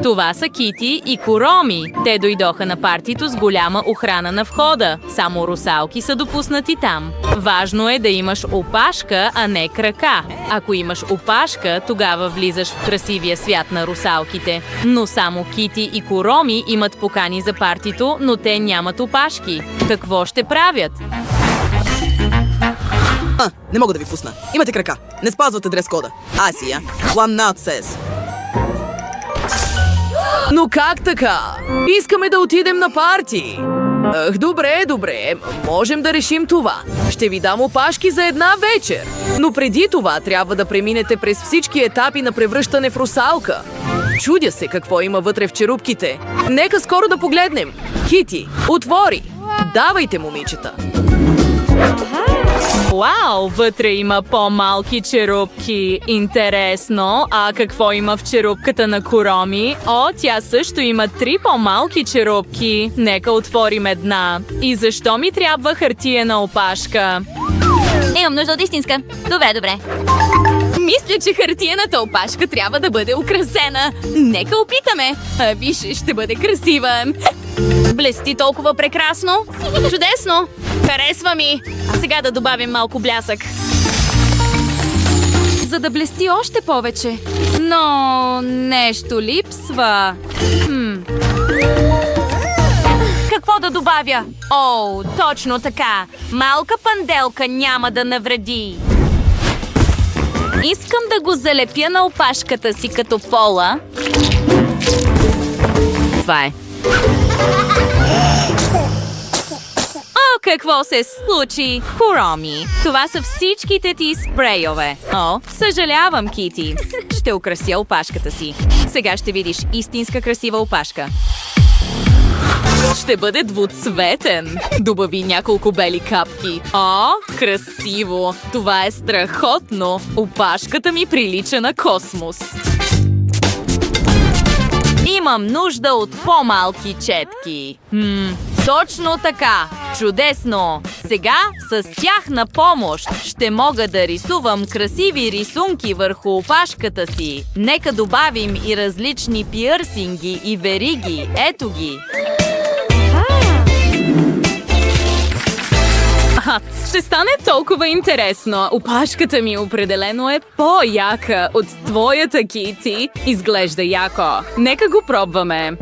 Това са Кити и Куроми. Те дойдоха на партито с голяма охрана на входа. Само русалки са допуснати там. Важно е да имаш опашка, а не крака. Ако имаш опашка, тогава влизаш в красивия свят на русалките. Но само Кити и Куроми имат покани за партито, но те нямат опашки. Какво ще правят? Не мога да ви пусна. Имате крака. Не спазвате дрес-кода. Асия. One not says. Но как така? Искаме да отидем на парти. Добре. Можем да решим това. Ще ви дам опашки за една вечер. Но преди това трябва да преминете през всички етапи на превръщане в русалка. Чудя се какво има вътре в черупките. Нека скоро да погледнем. Кити, отвори! Давайте, момичета! Вау, вътре има по-малки черупки. Интересно. А какво има в черупката на Куроми? О, тя също има 3 по-малки черупки. Нека отворим една. И защо ми трябва хартиена опашка? Имам нужда от истинска. Добре. Мисля, че хартиената опашка трябва да бъде украсена. Нека опитаме. Виж, ще бъде красива. Блести толкова прекрасно. Чудесно. Харесва ми. А сега да добавим малко блясък. За да блести още повече. Но нещо липсва. Какво да добавя? О, точно така. Малка панделка няма да навреди. Искам да го залепя на опашката си като пола. Това е. О, какво се случи? Куроми, това са всичките ти спрейове. О, съжалявам, Кити. Ще украся опашката си. Сега ще видиш истинска красива опашка. Ще бъде двуцветен. Добави няколко бели капки. О, красиво! Това е страхотно! Опашката ми прилича на космос. Имам нужда от по-малки четки. Точно така! Чудесно! Сега с тях на помощ ще мога да рисувам красиви рисунки върху опашката си. Нека добавим и различни пиърсинги и вериги. Ето ги! Ще стане толкова интересно. Опашката ми определено е по-яка от твоята, Кити. Изглежда яко. Нека го пробваме.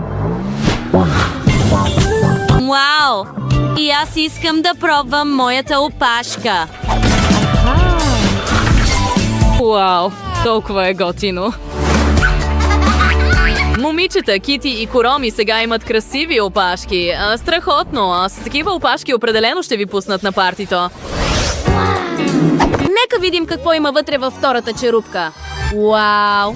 Вау! И аз искам да пробвам моята опашка. Вау, толкова е готино. Момичета, Кити и Куроми сега имат красиви опашки. Страхотно. С такива опашки определено ще ви пуснат на партито. Нека видим какво има вътре във втората черупка. Вау!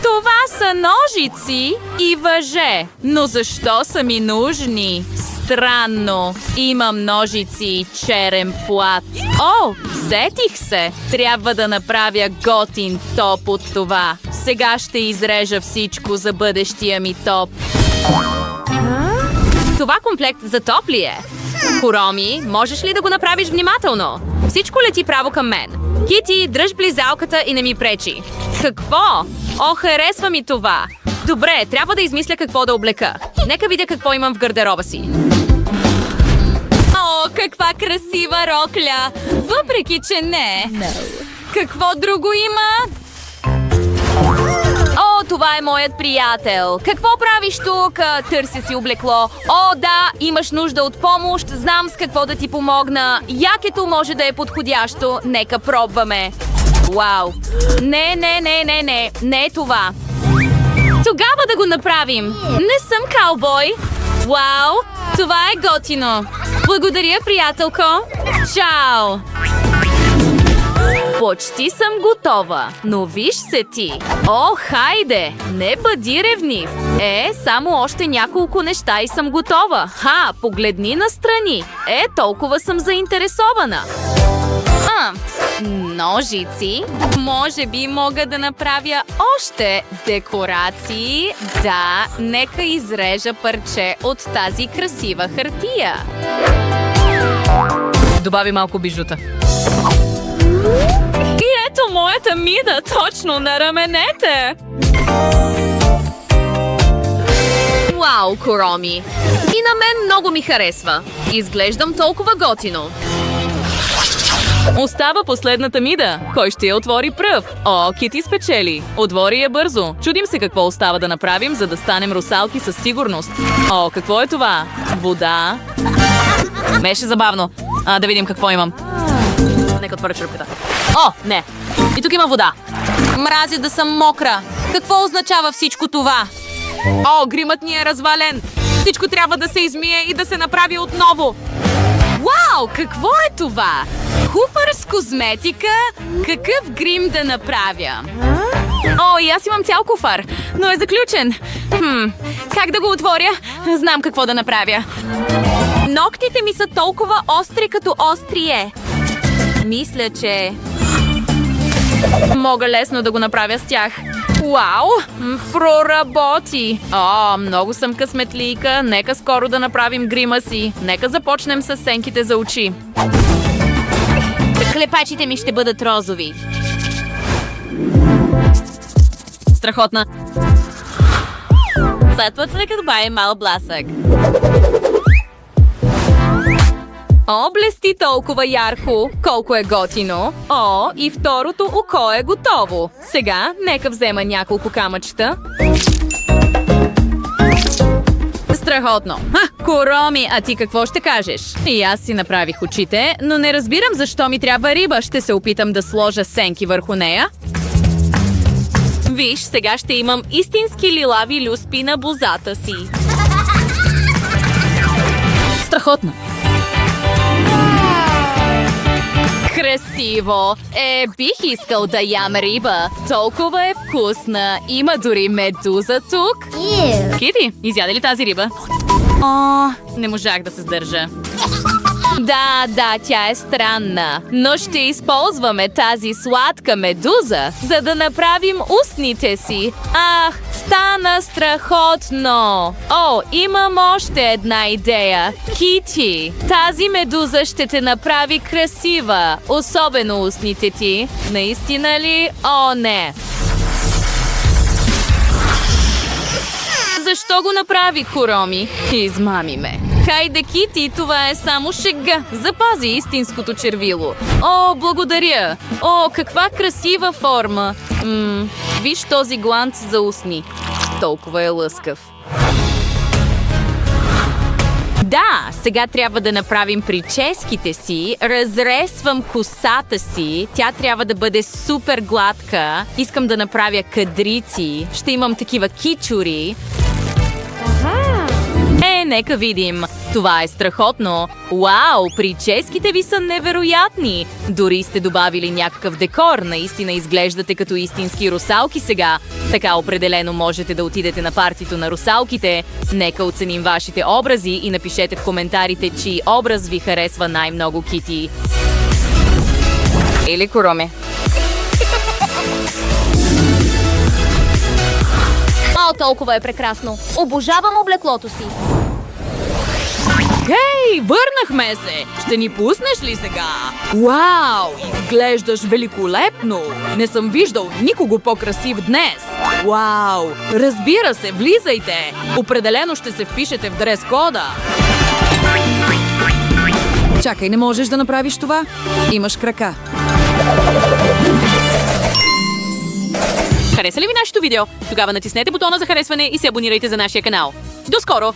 Това са ножици и въже. Но защо са ми нужни? Странно. Имам ножици и черен плат. О, сетих се. Трябва да направя готин топ от това. Сега ще изрежа всичко за бъдещия ми топ. Това комплект за топ ли е? Куроми, можеш ли да го направиш внимателно? Всичко лети право към мен. Кити, дръж близалката и не ми пречи. Какво? О, харесва ми това. Добре, трябва да измисля какво да облека. Нека видя какво имам в гардероба си. О, каква красива рокля! Въпреки, че не. Какво друго има? О, това е моят приятел. Какво правиш тук? Търся си облекло. О, да, имаш нужда от помощ. Знам с какво да ти помогна. Якето може да е подходящо. Нека пробваме. Вау. Не е това. Тогава да го направим. Не съм каубой. Вау, това е готино. Благодаря, приятелко. Чао. Почти съм готова, но виж се ти. О, хайде, не бъди ревнив. Само още няколко неща и съм готова. Погледни настрани. Толкова съм заинтересована. Ножици. Може би мога да направя още декорации. Да, нека изрежа парче от тази красива хартия. Добави малко бижута. И ето моята мида точно на раменете. Вау, Куроми! И на мен много ми харесва. Изглеждам толкова готино. Остава последната мида. Кой ще я отвори пръв? О, Кити спечели. Отвори я бързо. Чудим се какво остава да направим, за да станем русалки със сигурност. О, какво е това? Вода? Беше забавно. Да видим какво имам. Нека отворя черпата. О, не. И тук има вода. Мразя да съм мокра. Какво означава всичко това? О, гримът ни е развален. Всичко трябва да се измие и да се направи отново. Вау, какво е това? Куфър с козметика? Какъв грим да направя? О, и аз имам цял куфар, но е заключен. Как да го отворя? Знам какво да направя. Ногтите ми са толкова остри като острие. Мисля, че... Мога лесно да го направя с тях. Вау! Проработи! О, много съм късметлийка. Нека скоро да направим грима си. Нека започнем с сенките за очи. Клепачите ми ще бъдат розови. Страхотна. Сетват ли като бай мал блясък? О, блести толкова ярко. Колко е готино. О, и второто око е готово. Сега нека взема няколко камъчета. Страхотно. Куроми, а ти какво ще кажеш? И аз си направих очите, но не разбирам защо ми трябва риба. Ще се опитам да сложа сенки върху нея. Виж, сега ще имам истински лилави люспи на бузата си. Страхотно. Красиво! Бих искал да ям риба. Толкова е вкусна. Има дори медуза тук. Кити, изяде ли тази риба? О, не можах да се сдържа. Да, тя е странна, но ще използваме тази сладка медуза, за да направим устните си. Ах, стана страхотно! О, имам още една идея. Кити, тази медуза ще те направи красива, особено устните ти. Наистина ли? О, не! Защо го направи, Куроми? Измами ме. Хайде, Кити, това е само шега. Запази истинското червило. О, благодаря. О, каква красива форма. Виж този гланц за устни. Толкова е лъскав. Да, сега трябва да направим прическите си. Разресвам косата си. Тя трябва да бъде супер гладка. Искам да направя кадрици. Ще имам такива кичури. Нека видим. Това е страхотно. Вау, прическите ви са невероятни. Дори сте добавили някакъв декор. Наистина изглеждате като истински русалки сега. Така определено можете да отидете на партито на русалките. Нека оценим вашите образи и напишете в коментарите, чий образ ви харесва най-много, Кити. Или Куроми. Толкова е прекрасно. Обожавам облеклото си. Хей, върнахме се! Ще ни пуснеш ли сега? Вау, изглеждаш великолепно! Не съм виждал никого по-красив днес! Вау, разбира се, влизайте! Определено ще се впишете в дрес-кода! Чакай, не можеш да направиш това? Имаш крака. Хареса ли ви нашето видео? Тогава натиснете бутона за харесване и се абонирайте за нашия канал. До скоро!